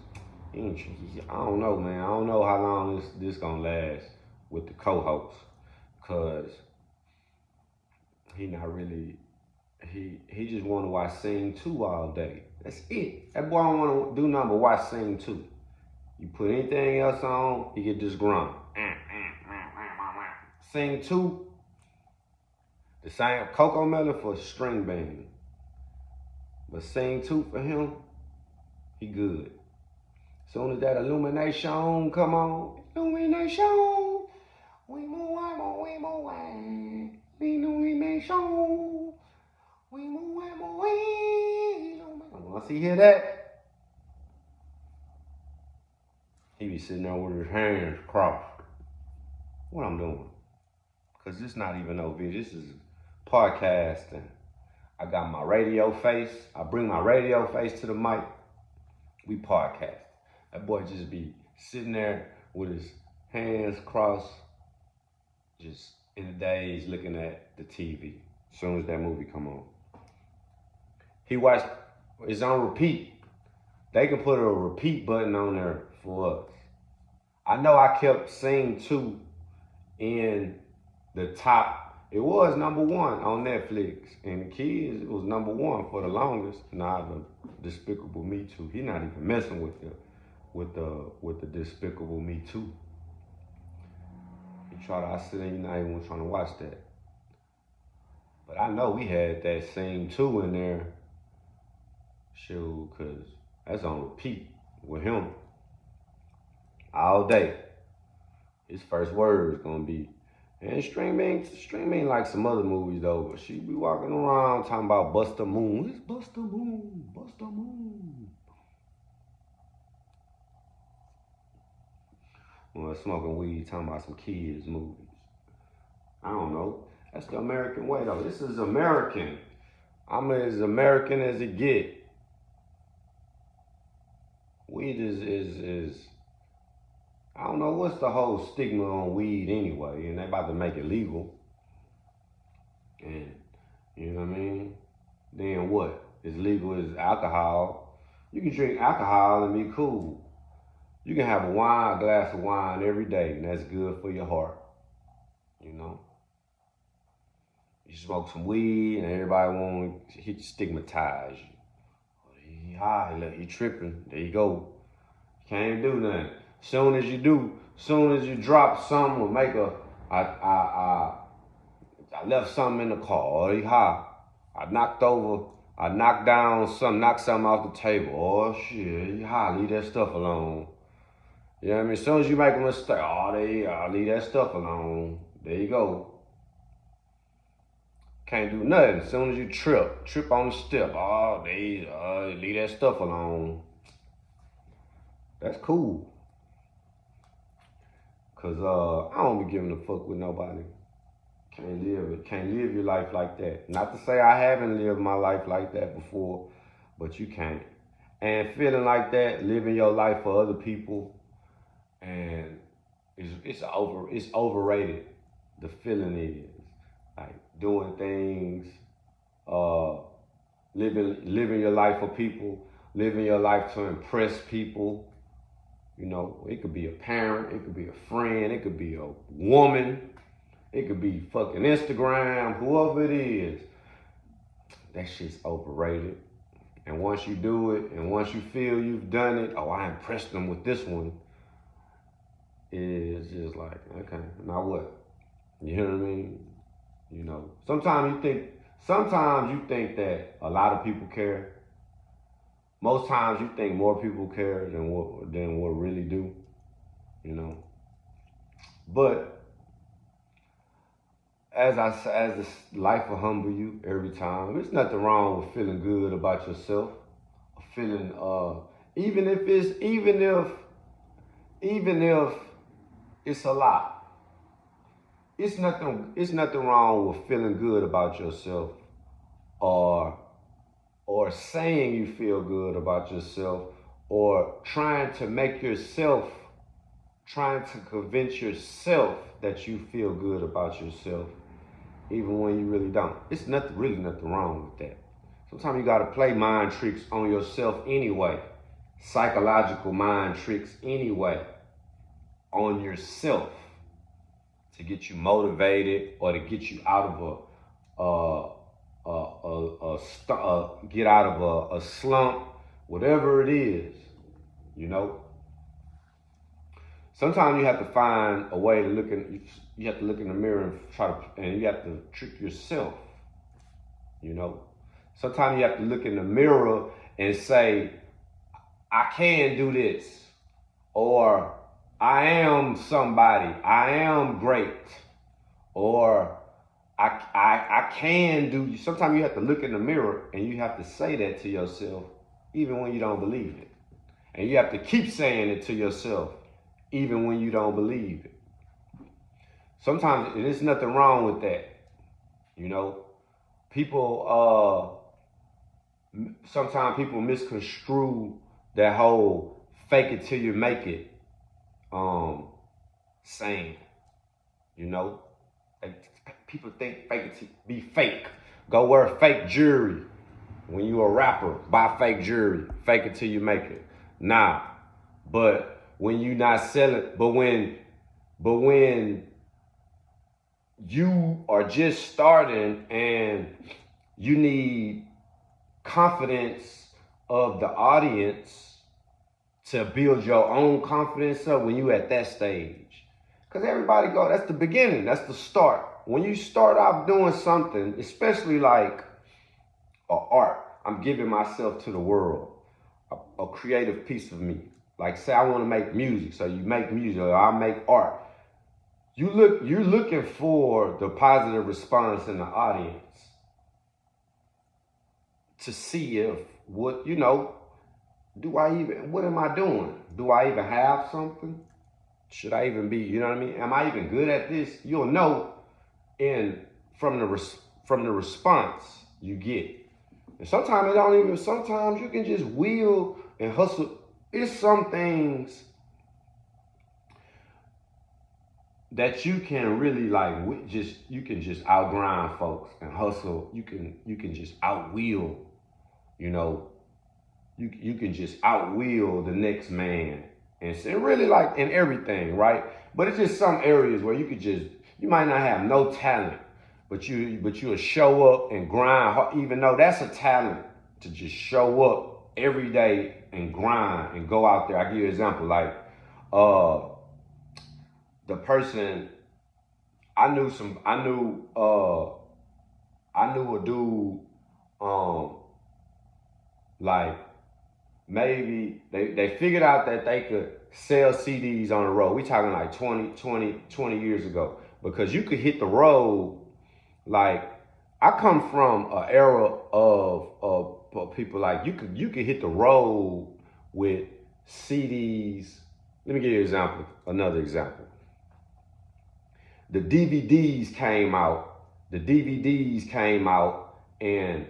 I don't know, man. I don't know how long this gonna last with the co-host, cause he not really. He just want to watch Sing 2 all day. That's it. That boy don't want to do nothing but watch Sing 2. You put anything else on, he get disgruntled. Sing 2, the same Coco Melon for string band. But Sing 2 for him, he good. Soon as that illumination come on, illumination, we move, illumination, we move, once he hear that, he be sitting there with his hands crossed. What I'm doing? Cause this not even no video. This is podcasting. I got my radio face. I bring my radio face to the mic. We podcast. That boy just be sitting there with his hands crossed, just in the daze looking at the TV. As soon as that movie come on, he watched. It's on repeat. They can put a repeat button on there for us. I know I kept Sing 2 in the top. It was number 1 on Netflix, and the kids, it was number 1 for the longest. Nah, the Despicable Me 2. He not even messing with the Despicable Me 2. I said, you're not even trying to watch that. But I know we had that Sing 2 in there. Shoot, cause that's on repeat with him all day. His first word is gonna be, and streaming like some other movies though, but she be walking around talking about Busta Moon. It's Busta Moon, Busta Moon. Well, smoking weed, talking about some kids movies. I don't know. That's the American way though. This is American. I'm as American as it get. Weed is I don't know what's the whole stigma on weed anyway, and they about to make it legal. And you know what I mean? Then what? As legal as alcohol. You can drink alcohol and be cool. You can have a glass of wine every day, and that's good for your heart. You know? You smoke some weed, and everybody want to stigmatize you. He high, look, he tripping. There you go. Can't do nothing. Soon as you drop something or make I left something in the car. He high. I knocked down something, knocked something off the table. Oh shit, leave that stuff alone. You know what I mean? As soon as you make a mistake, leave that stuff alone. There you go. Can't do nothing. As soon as you trip on the step, leave that stuff alone. That's cool. Cause I don't be giving a fuck with nobody. Can't live your life like that. Not to say I haven't lived my life like that before, but you can't. And feeling like that, living your life for other people, and it's overrated. The feeling is like doing things, uh, living your life for people, living your life to impress people. You know, it could be a parent, it could be a friend, it could be a woman, it could be fucking Instagram, whoever it is. That shit's overrated. And once you do it, and once you feel you've done it, I impressed them with this one, it's just like, okay, now what? You know what I mean? You know, sometimes you think that a lot of people care. Most times you think more people care than what really do. You know, but as this life will humble you every time. There's nothing wrong with feeling good about yourself. Feeling even if it's a lot. It's nothing wrong with feeling good about yourself, or saying you feel good about yourself, or trying to convince yourself that you feel good about yourself, even when you really don't. It's really nothing wrong with that. Sometimes you gotta play mind tricks on yourself anyway. Psychological mind tricks anyway on yourself to get you motivated, or to get you out of get out of a slump, whatever it is, you know. Sometimes you have to find a way to you have to look in the mirror and you have to trick yourself, you know. Sometimes you have to look in the mirror and say, I can do this, or I am somebody, I am great, or I can do. Sometimes you have to look in the mirror and you have to say that to yourself, even when you don't believe it. And you have to keep saying it to yourself, even when you don't believe it. Sometimes there's nothing wrong with that. You know, sometimes people misconstrue that whole fake it till you make it saying, you know. People think fake it to be fake. Go wear fake jewelry. When you a rapper, buy fake jewelry. Fake it till you make it. Nah. But when you not selling, but when you are just starting and you need confidence of the audience to build your own confidence up when you at that stage. Because that's the beginning, that's the start. When you start out doing something, especially like art, I'm giving myself to the world, a creative piece of me. Like say I want to make music, so you make music, or I make art. You're looking for the positive response in the audience to see if what am I doing? Do I even have something? Should I even be, you know what I mean? Am I even good at this? You'll know from the response you get. And sometimes you can just wheel and hustle. It's some things that you can really you can just outgrind folks and hustle. You can just outwheel, you know. You can out outwheel the next man, and really like in everything, right? But it's just some areas where you might not have no talent, but you'll show up and grind hard, even though that's a talent, to just show up every day and grind and go out there. I give you an example, like the person I knew a dude um, like maybe they figured out that they could sell CDs on the road. We talking like 20 years ago. Because you could hit the road, like, I come from an era of people like you could hit the road with CDs. Let me give you an example, another example. The DVDs came out. The DVDs came out and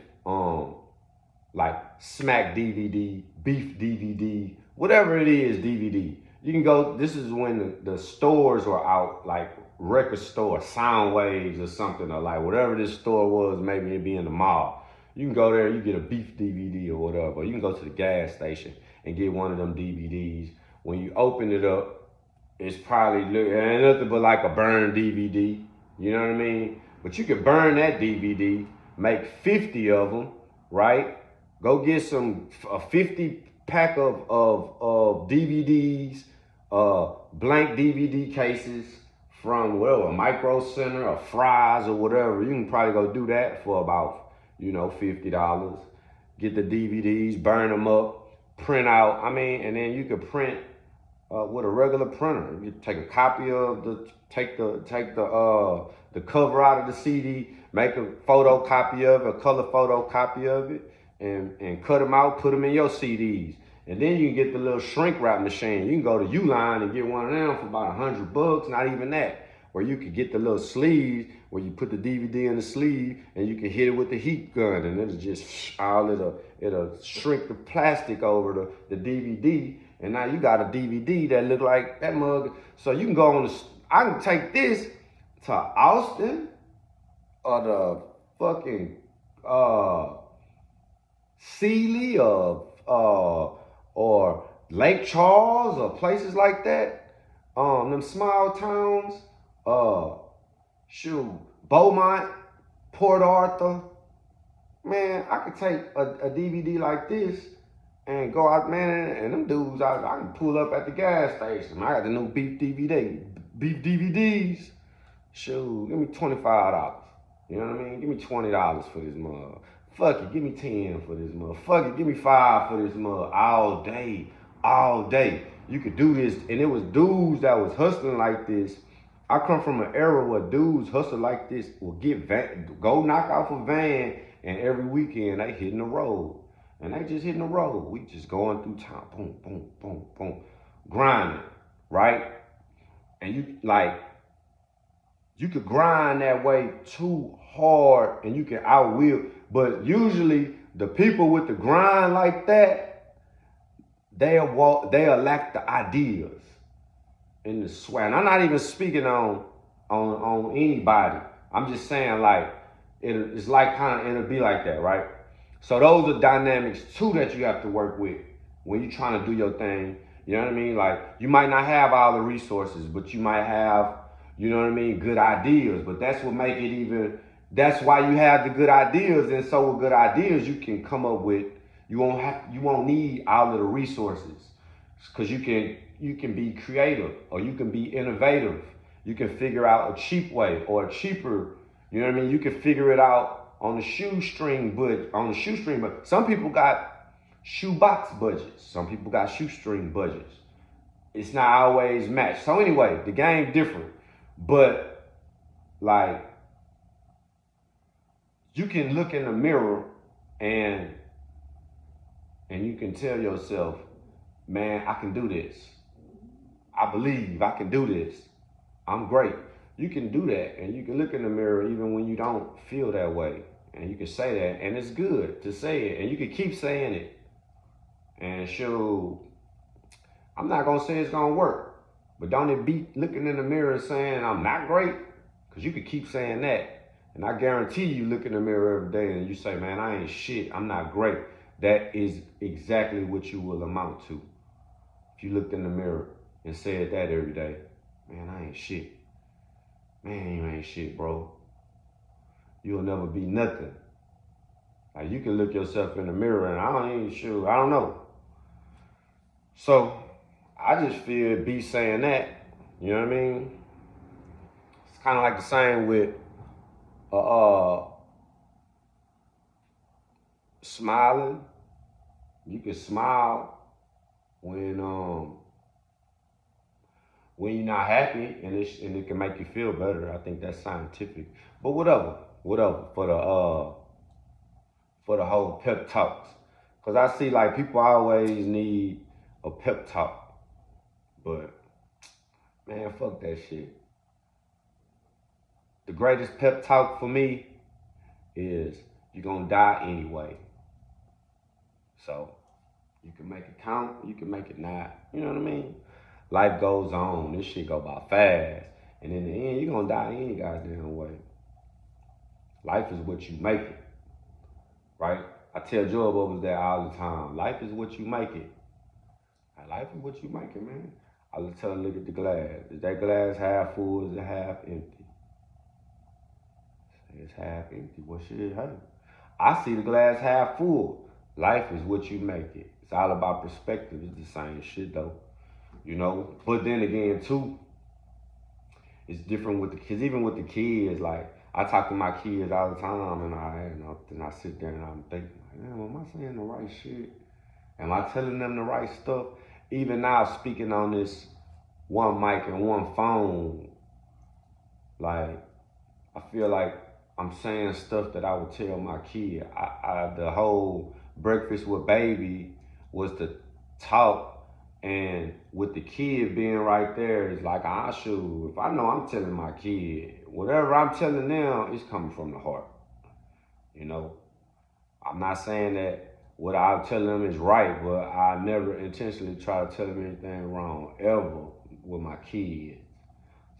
like Smack DVD, Beef DVD, whatever it is, DVD. You can go, this is when the stores were out, like record store, Sound Waves or something, or like whatever this store was, maybe it'd be in the mall. You can go there, you get a Beef DVD or whatever. You can go to the gas station and get one of them DVDs. When you open it up, it's probably ain't nothing but like a burned DVD. You know what I mean? But you could burn that DVD, make 50 of them, right? Go get a 50 pack of DVDs, blank DVD cases from whatever, Micro Center or Fry's or whatever. You can probably go do that for about, $50. Get the DVDs, burn them up, print out. And then you could print with a regular printer. You take a copy of take the cover out of the CD, make a photocopy of it, a color photocopy of it, and cut them out, put them in your CDs. And then you can get the little shrink wrap machine. You can go to Uline and get one of them for about $100, not even that. Where you could get the little sleeves where you put the DVD in the sleeve and you can hit it with the heat gun and it'll just it'll shrink the plastic over the DVD. And now you got a DVD that look like that mug. So you can go on I can take this to Austin or the fucking Sealy or Lake Charles or places like that. Them small towns. Beaumont, Port Arthur. Man, I could take a DVD like this and go out, man, and them dudes, I can pull up at the gas station. I got the new beef DVDs. Shoot, give me $25. You know what I mean? Give me $20 for this mug. Fuck it, give me 10 for this mug. Fuck it, give me 5 for this mug. All day. You could do this, and it was dudes that was hustling like this. I come from an era where dudes hustle like this will go knock off a van, and every weekend they hitting the road. And they just hitting the road. We just going through town, boom, boom, boom, boom, grinding, right? And you could grind that way too hard and you can outwill. But usually the people with the grind like that, they'll lack the ideas and the swag. And I'm not even speaking on anybody. I'm just saying like it's like it'll be like that, right? So those are dynamics too that you have to work with when you're trying to do your thing. You know what I mean? Like you might not have all the resources, but you might have, good ideas. But that's what make it that's why you have the good ideas. And so with good ideas, you can come up with, you won't need all of the resources because you can be creative or you can be innovative. You can figure out a cheap way or a cheaper, you can figure it out on the shoestring but some people got shoebox budgets. Some people got shoestring budgets. It's not always matched. So anyway, the game different. But like you can look in the mirror and you can tell yourself, man, I can do this. I believe I can do this. I'm great. You can do that, and you can look in the mirror even when you don't feel that way. And you can say that, and it's good to say it, and you can keep saying it. And I'm not gonna say it's gonna work, but don't it beat looking in the mirror and saying I'm not great? Because you could keep saying that, and I guarantee you look in the mirror every day and you say, man, I ain't shit, I'm not great. That is exactly what you will amount to. If you looked in the mirror and said that every day, man, I ain't shit. Man, you ain't shit, bro. You'll never be nothing. Like you can look yourself in the mirror and I don't know. So I just feel be saying that, you know what I mean? It's kind of like the same with smiling. You can smile when you're not happy, and it can make you feel better. I think that's scientific. But whatever for the whole pep talks, because I see like people always need a pep talk, but man, fuck that shit. The greatest pep talk for me is you're gonna die anyway. So you can make it count, you can make it not. You know what I mean? Life goes on. This shit go by fast. And in the end, you're gonna die any goddamn way. Life is what you make it, right? I tell Joe Bubbles that all the time. Life is what you make it. Life is what you make it, man. I just tell her, look at the glass. Is that glass half full or is it half empty? It's half empty. Well, shit, hey. I see the glass half full. Life is what you make it. It's all about perspective. It's the same shit, though. You know? But then again, too, it's different with the kids. Even with the kids, like, I talk to my kids all the time, and I sit there and I'm thinking, like, damn, am I saying the right shit? Am I telling them the right stuff? Even now, speaking on this one mic and one phone, like, I feel like I'm saying stuff that I would tell my kid. The whole breakfast with baby was to talk, and with the kid being right there, it's like, if I know I'm telling my kid, whatever I'm telling them, it's coming from the heart. You know, I'm not saying that what I tell them is right, but I never intentionally try to tell them anything wrong, ever, with my kids.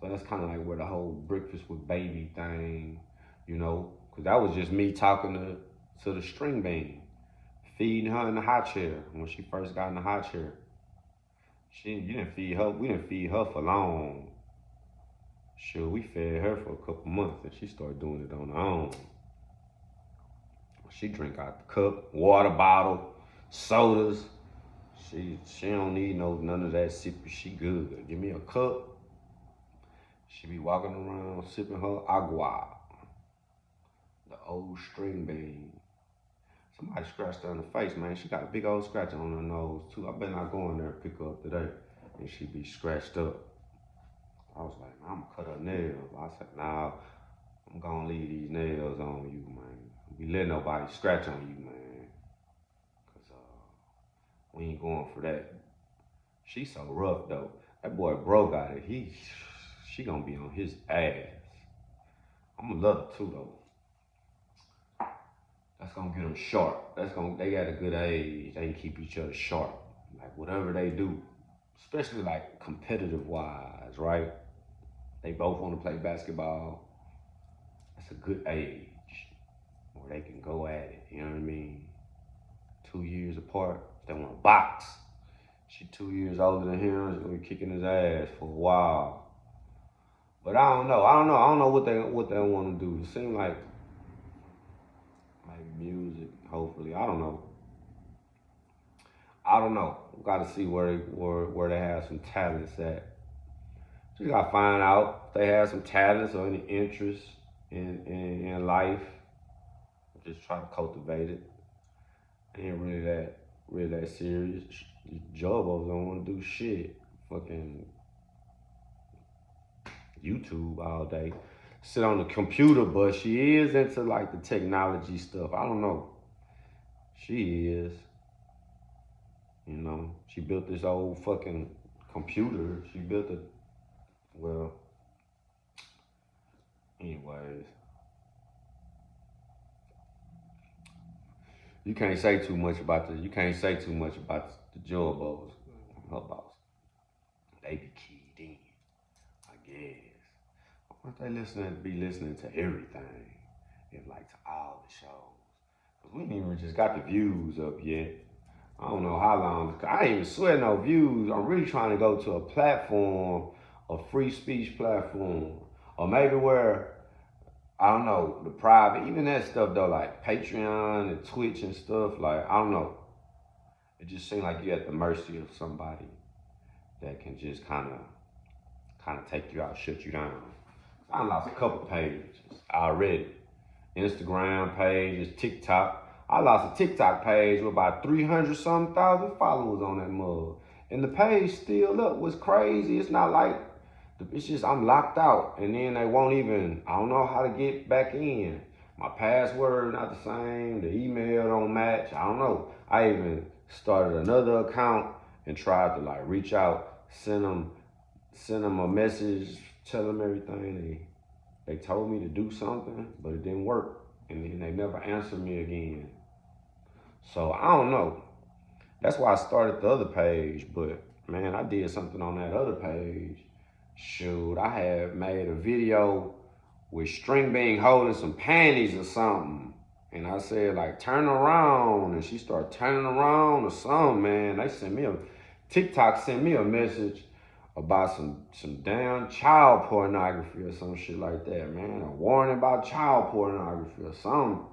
So that's kind of like where the whole breakfast with baby thing, you know, because that was just me talking to the string bean, feeding her in the high chair when she first got in the high chair. We didn't feed her for long. Sure, we fed her for a couple months and she started doing it on her own. She drink out the cup, water bottle, sodas. She don't need none of that sippy. She good. Give me a cup. She be walking around sipping her agua, the old string bean. Somebody scratched her in the face, man. She got a big old scratch on her nose too. I better not go in there and pick her up today, and she be scratched up. I was like, I'm gonna cut her nails. I said, nah, I'm gonna leave these nails on you, man. We let nobody scratch on you, man. Cause we ain't going for that. She's so rough though. That boy Bro got it. She gonna be on his ass. I'm gonna love her too though. That's gonna get them sharp. They got a good age. They can keep each other sharp. Like whatever they do, especially like competitive wise, right? They both want to play basketball. That's a good age where they can go at it. You know what I mean? 2 years apart. They want to box. She 2 years older than him. She's gonna be kicking his ass for a while. But I don't know what they want to do. It seems like maybe music. Hopefully, I don't know. We got to see where they have some talents at. Just gotta find out if they have some talents or any interest in life. Just try to cultivate it. Ain't really that serious. These jobbos don't want to do shit. Fucking YouTube all day. Sit on the computer, but she is into like the technology stuff. I don't know. She is. You know, she built this old fucking computer. She built it. Well, anyways. You can't say too much about the jobbos. Her boss. They be keyed in, I guess. Why don't they be listening to everything? And like to all the shows. Cause we ain't even just got the views up yet. I don't know how long. I ain't even swear no views. I'm really trying to go to a platform, a free speech platform. Or maybe where, I don't know, the private, even that stuff though, like Patreon and Twitch and stuff, like, I don't know. It just seems like you're at the mercy of somebody that can just kind of take you out, shut you down. I lost a couple pages already. Instagram pages, TikTok. I lost a TikTok page with about 300 something thousand followers on that mug. And the page still up. What's crazy, it's not like, it's just I'm locked out. And then they won't even, I don't know how to get back in. My password not the same. The email don't match. I don't know. I even started another account and tried to like reach out, send them a message, tell them everything. They told me to do something, but it didn't work. And then they never answered me again. So I don't know. That's why I started the other page. But man, I did something on that other page. Shoot, I had made a video with String Bean holding some panties or something. And I said, like, turn around. And she started turning around or something, man. They sent me TikTok sent me a message about some damn child pornography or some shit like that, man. A warning about child pornography or something.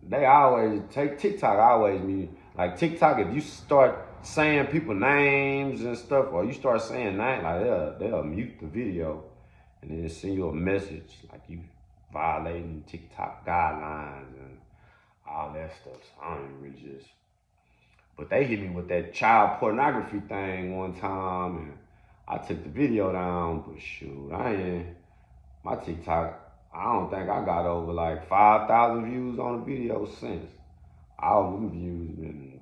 They always take TikTok always me like TikTok. If you start saying people names and stuff, or you start saying names, like they'll mute the video and then send you a message like you violating TikTok guidelines and all that stuff. So I don't even really just. But they hit me with that child pornography thing one time, and I took the video down. But shoot, my TikTok. I don't think I got over like 5,000 views on the video since. All them views been.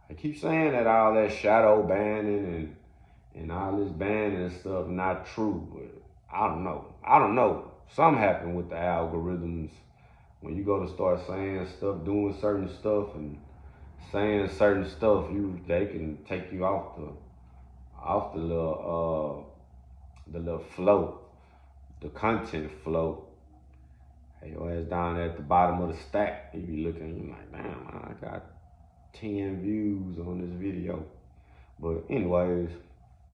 I keep saying that all that shadow banning and all this banning and stuff not true, but I don't know. I don't know. Something happened with the algorithms when you go to start saying stuff, doing certain stuff, and saying certain stuff. They can take you off the little flow, the content flow. Hey, your ass down at the bottom of the stack. You be looking, you like, damn, I got 10 views on this video. But anyways,